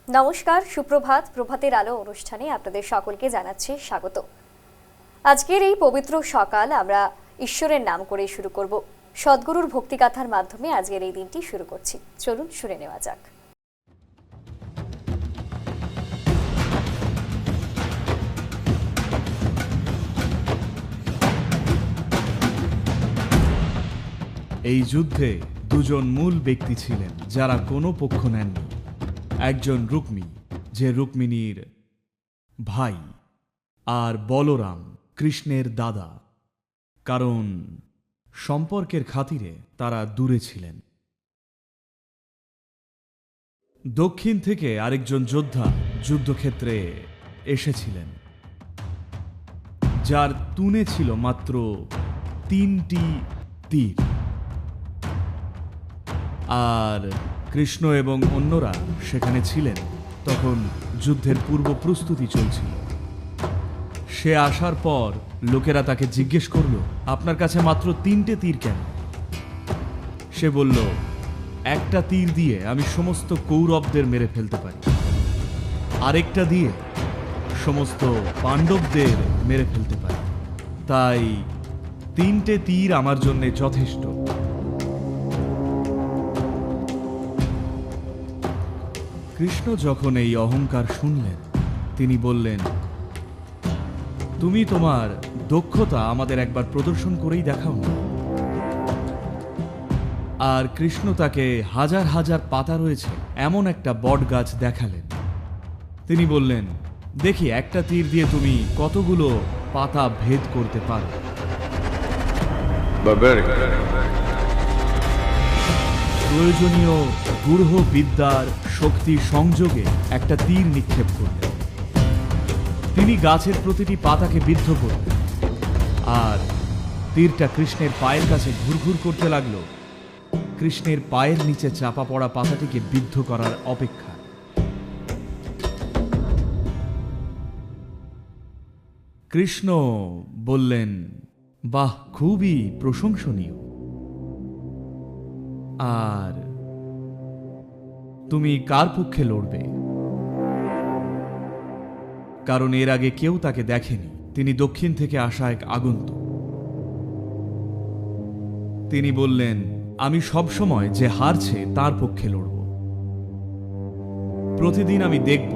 নমস্কার, সুপ্রভাত। প্রভাতের আলো অনুষ্ঠানে আপনাদের সকলকে জানাচ্ছি স্বাগত। আজকের এই পবিত্র সকাল আমরা ঈশ্বরের নাম করে শুরু করব। সদ্গুরুর ভক্তিগাথার মাধ্যমে আজকের এই দিনটি শুরু করছি। চলুন শুনে নেওয়া যাক। এই যুদ্ধে দুজন মূল ব্যক্তি ছিলেন যারা কোনো পক্ষ নেননি। একজন রুক্মী, যে রুক্মিণীর ভাই, আর বলরাম, কৃষ্ণের দাদা। কারণ সম্পর্কের খাতিরে তারা দূরে ছিলেন। দক্ষিণ থেকে আরেকজন যোদ্ধা যুদ্ধক্ষেত্রে এসেছিলেন, যার তুনে ছিল মাত্র 3টি তীর। আর কৃষ্ণ এবং অন্যরা সেখানে ছিলেন। তখন যুদ্ধের পূর্ব প্রস্তুতি চলছিল। সে আসার পর লোকেরা তাকে জিজ্ঞেস করল, আপনার কাছে মাত্র 3টে তীর কেন? সে বলল, একটা তীর দিয়ে আমি সমস্ত কৌরবদের মেরে ফেলতে পারি, আরেকটা দিয়ে সমস্ত পাণ্ডবদের মেরে ফেলতে পারি, তাই 3টে তীর আমার জন্য যথেষ্ট। কৃষ্ণ যখন এই অহংকার শুনলেন, তিনি বললেন, তুমি তোমার দক্ষতা আমাদের একবার প্রদর্শন করেই দেখাও না। আর কৃষ্ণ তাকে হাজার হাজার পাতা রয়েছে এমন একটা বট গাছ দেখালেন। তিনি বললেন, দেখি একটা তীর দিয়ে তুমি কতগুলো পাতা ভেদ করতে পারো। প্রয়োজনীয় গূঢ় বিদ্যার শক্তি সংযোগে একটা তীর নিক্ষেপ করলেন। তিনি গাছের প্রতিটি পাতাকে বিদ্ধ করলেন, আর তীরটা কৃষ্ণের পায়ের কাছে ঘুরঘুর করতে লাগলো, কৃষ্ণের পায়ের নিচে চাপা পড়া পাতাটিকে বিদ্ধ করার অপেক্ষা। কৃষ্ণ বললেন, বাহ, খুবই প্রশংসনীয়। আর তুমি কার পক্ষে লড়বে? কারণ এর আগে কেউ তাকে দেখেনি। তিনি দক্ষিণ থেকে আসা এক আগন্তুক। তিনি বললেন, আমি সবসময় যে হারছে তার পক্ষে লড়ব। প্রতিদিন আমি দেখব,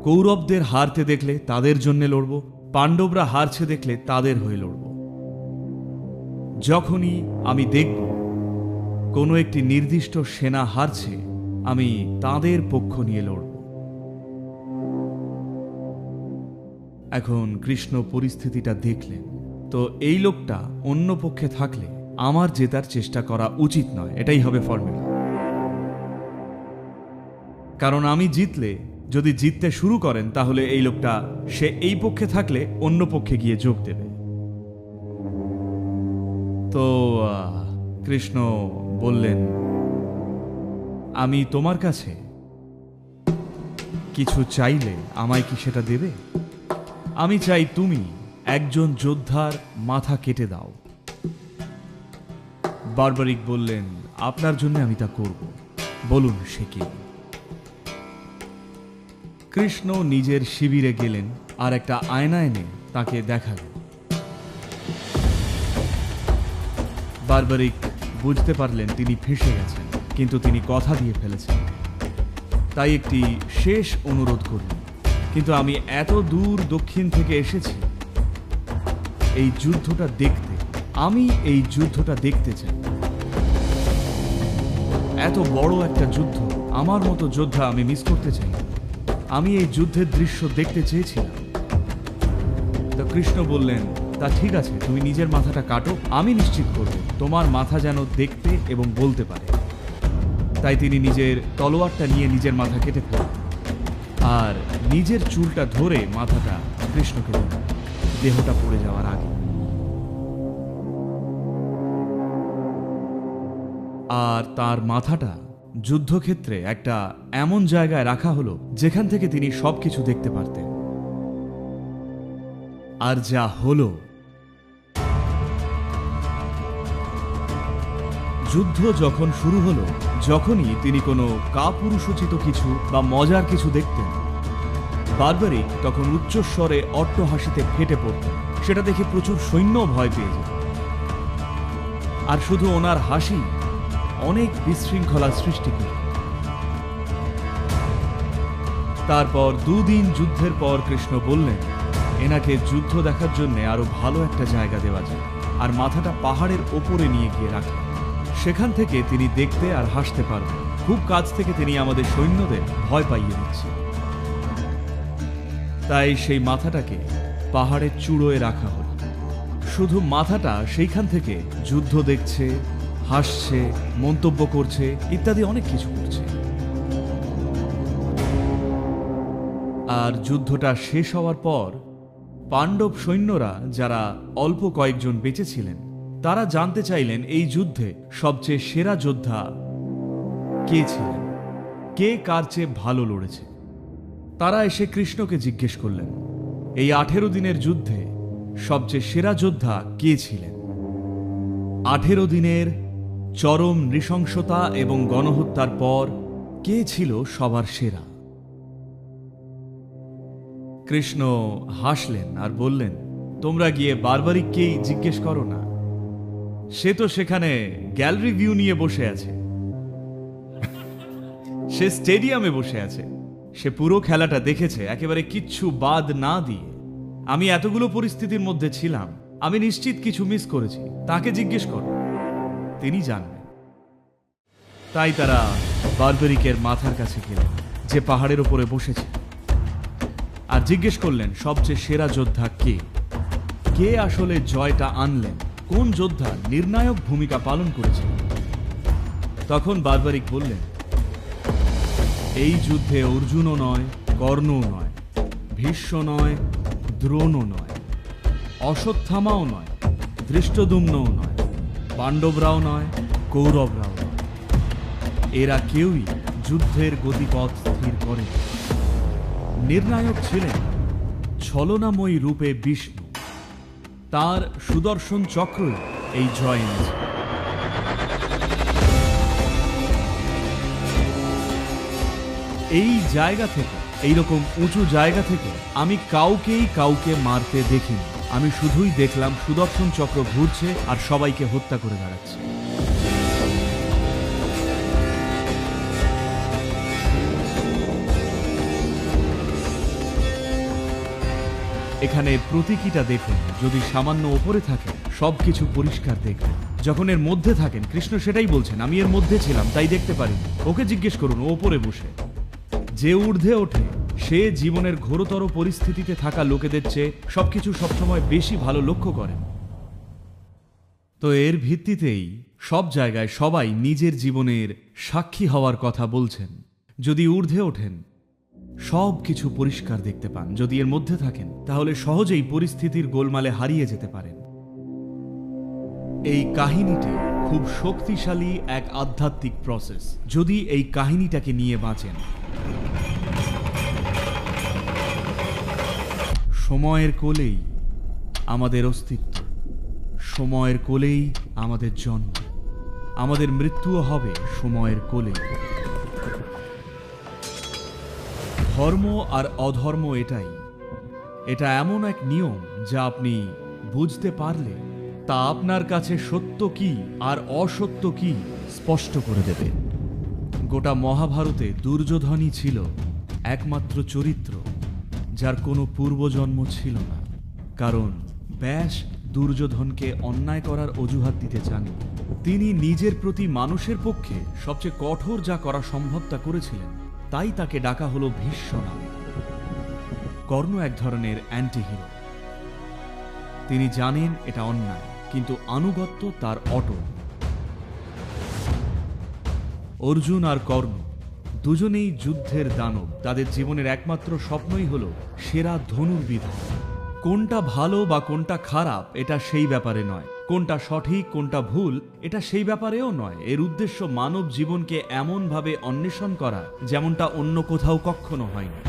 কৌরবদের হারতে দেখলে তাদের জন্য লড়ব, পাণ্ডবরা হারছে দেখলে তাদের হয়ে লড়ব। যখনই আমি দেখব কোনো একটি নির্দিষ্ট সেনা হারছে, আমি তাদের পক্ষ নিয়ে লড়ব। এখন কৃষ্ণ পরিস্থিতিটা দেখলেন, তো এই লোকটা অন্য পক্ষে থাকলে আমার জেতার চেষ্টা করা উচিত নয়, এটাই হবে ফর্মুলা। কারণ আমি জিতলে, যদি জিততে শুরু করেন, তাহলে এই লোকটা সে এই পক্ষে থাকলে অন্য পক্ষে গিয়ে যোগ দেবে। তো কৃষ্ণ বললেন, আমি তোমার কাছে কিছু চাইলে আমায় কি সেটা দেবে? আমি চাই তুমি একজন যোদ্ধার মাথা কেটে দাও। বারবারিক বললেন, আপনার জন্য আমি তা করব, বলুন সে কি। কৃষ্ণ নিজের শিবিরে গেলেন আর একটা আয়না এনে তাকে দেখালেন। বারবারিক বুঝতে পারলেন তিনি ফেঁসে গেছেন, কিন্তু তিনি কথা দিয়ে ফেলেছেন। তাই একটি শেষ অনুরোধ করলেন, কিন্তু আমি এত দূর দক্ষিণ থেকে এসেছি এই যুদ্ধটা দেখতে, আমি এই যুদ্ধটা দেখতে চাই। এত বড় একটা যুদ্ধ, আমার মতো যোদ্ধা আমি মিস করতে চাই। আমি এই যুদ্ধের দৃশ্য দেখতে চেয়েছিলাম। তো কৃষ্ণ বললেন, তা ঠিক আছে, তুমি নিজের মাথাটা কাটো, আমি নিশ্চিত করব তোমার মাথা যেন দেখতে এবং বলতে পারে। তাই তিনি নিজের তলোয়ারটা নিয়ে নিজের মাথা কেটে ফেললেন, আর নিজের চুলটা ধরে মাথাটা কৃষ্ণকে দিলেন, দেহটা পড়ে যাওয়ার আগে। আর তার মাথাটা যুদ্ধক্ষেত্রে একটা এমন জায়গায় রাখা হলো যেখান থেকে তিনি সবকিছু দেখতে পারতেন। আর যা হলো, যুদ্ধ যখন শুরু হলো, যখনই তিনি কোনো কাপুরুষোচিত কিছু বা মজার কিছু দেখতেন, বারবারিক তখন উচ্চস্বরে অট্টহাসিতে ফেটে পড়তেন। সেটা দেখে প্রচুর সৈন্য ভয় পেয়ে যেত। আর শুধু ওনার হাসি অনেক বিশৃঙ্খলা সৃষ্টি করত। তারপর 2 দিন যুদ্ধের পর কৃষ্ণ বললেন এনাকে যুদ্ধ দেখার জন্য আরো ভালো একটা জায়গা দেওয়া যায়, আর মাথাটা পাহাড়ের ওপরে নিয়ে গিয়ে রাখলেন। সেখান থেকে তিনি দেখতে আর হাসতে পারবেন। খুব কাছ থেকে তিনি আমাদের সৈন্যদের ভয় পাইয়ে দিচ্ছেন। তাই সেই মাথাটাকে পাহাড়ের চূড়োয় রাখা হল। শুধু মাথাটা সেইখান থেকে যুদ্ধ দেখছে, হাসছে, মন্তব্য করছে, ইত্যাদি অনেক কিছু করছে। আর যুদ্ধটা শেষ হওয়ার পর পাণ্ডব সৈন্যরা, যারা অল্প কয়েকজন বেঁচে ছিলেন, তারা জানতে চাইলেন এই যুদ্ধে সবচেয়ে সেরা যোদ্ধা কে ছিলেন, কে কার চেয়ে ভালো লড়েছে। তারা এসে কৃষ্ণকে জিজ্ঞেস করলেন এই 18 দিনের যুদ্ধে সবচেয়ে সেরা যোদ্ধা কে ছিলেন। 18 দিনের চরম নৃশংসতা এবং গণহত্যার পর কে ছিল সবার সেরা? কৃষ্ণ হাসলেন আর বললেন, তোমরা গিয়ে বারবারিককেই জিজ্ঞেস করো না, সে তো সেখানে গ্যালারি ভিউ নিয়ে বসে আছে, সে স্টেডিয়ামে বসে আছে, সে পুরো খেলাটা দেখেছে একেবারে কিচ্ছু বাদ না দিয়ে। আমি এতগুলো পরিস্থিতির মধ্যে ছিলাম, আমি নিশ্চিত কিছু মিস করেছি, তাকে জিজ্ঞেস করো, তিনি জানবেন। তাই তারা বারবারিকের মাথার কাছে গেলেন, যে পাহাড়ের উপরে বসেছে, আর জিজ্ঞেস করলেন সবচেয়ে সেরা যোদ্ধা কে, কে আসলে জয়টা আনলেন, কোন যোদ্ধা নির্ণায়ক ভূমিকা পালন করেছেন। তখন বারবারিক বললেন, এই যুদ্ধে অর্জুনও নয়, কর্ণও নয়, ভীষ্ম নয়, দ্রোণও নয়, অশ্বত্থামাও নয়, ধৃষ্টদ্যুম্নও নয়, পাণ্ডবরাও নয়, কৌরবরাও নয়। এরা কেউই যুদ্ধের গতিপথ স্থির করে। নির্ণায়ক ছিলেন ছলনাময়ী রূপে বিষ্ণু। তার সুদর্শন চক্রই এই জয় এনেছে। এই জায়গা থেকে, এইরকম উঁচু জায়গা থেকে আমি কাউকে মারতে দেখিনি। আমি শুধুই দেখলাম সুদর্শন চক্র ঘুরছে আর সবাইকে হত্যা করে বেড়াচ্ছে। এখানে প্রতীকীটা দেখুন, যদি সামান্য ওপরে থাকেন সবকিছু পরিষ্কার দেখবেন। যখন এর মধ্যে থাকেন, কৃষ্ণ সেটাই বলছেন, আমি এর মধ্যে ছিলাম তাই দেখতে পারিনি। ওকে জিজ্ঞেস করুন, ও ওপরে বসে। যে ঊর্ধ্বে ওঠে সে জীবনের ঘোরতর পরিস্থিতিতে থাকা লোকেদের চেয়ে সবকিছু সবসময় বেশি ভালো লক্ষ্য করেন। তো এর ভিত্তিতেই সব জায়গায় সবাই নিজের জীবনের সাক্ষী হওয়ার কথা বলছেন। যদি ঊর্ধ্বে ওঠেন সব কিছু পরিষ্কার দেখতে পান, যদি এর মধ্যে থাকেন তাহলে সহজেই পরিস্থিতির গোলমালে হারিয়ে যেতে পারেন। এই কাহিনীটি খুব শক্তিশালী এক আধ্যাত্মিক প্রসেস, যদি এই কাহিনীটাকে নিয়ে বাঁচেন। সময়ের কোলেই আমাদের অস্তিত্ব, সময়ের কোলেই আমাদের জন্ম, আমাদের মৃত্যুও হবে সময়ের কোলে। ধর্ম আর অধর্ম এটা এমন এক নিয়ম যা আপনি বুঝতে পারলে তা আপনার কাছে সত্য কি আর অসত্য কি স্পষ্ট করে দেবে। গোটা মহাভারতে দুর্যোধনই ছিল একমাত্র চরিত্র যার কোনো পূর্বজন্ম ছিল না, কারণ ব্যাস দুর্যোধনকে অন্যায় করার অজুহাত দিতে চাননি। তিনি নিজের প্রতি মানুষের পক্ষে সবচেয়ে কঠোর যা করা সম্ভব তা করেছিলেন, তাই তাকে ডাকা হলো ভীষ্ম নামে। কর্ণ এক ধরনের অ্যান্টি হিরো। তিনি জানেন এটা অন্যায়, কিন্তু আনুগত্য তার অটল। অর্জুন আর কর্ণ দুজনেই যুদ্ধের দানব। তাদের জীবনের একমাত্র স্বপ্নই হলো সেরা ধনুর্বিদ। কোনটা ভালো বা কোনটা খারাপ এটা সেই ব্যাপারে নয়, কোনটা সঠিক কোনটা ভুল এটা সেই ব্যাপারেও নয়। এর উদ্দেশ্য মানব জীবনকে এমনভাবে অন্বেষণ করা যেমনটা অন্য কোথাও কখনো হয়নি।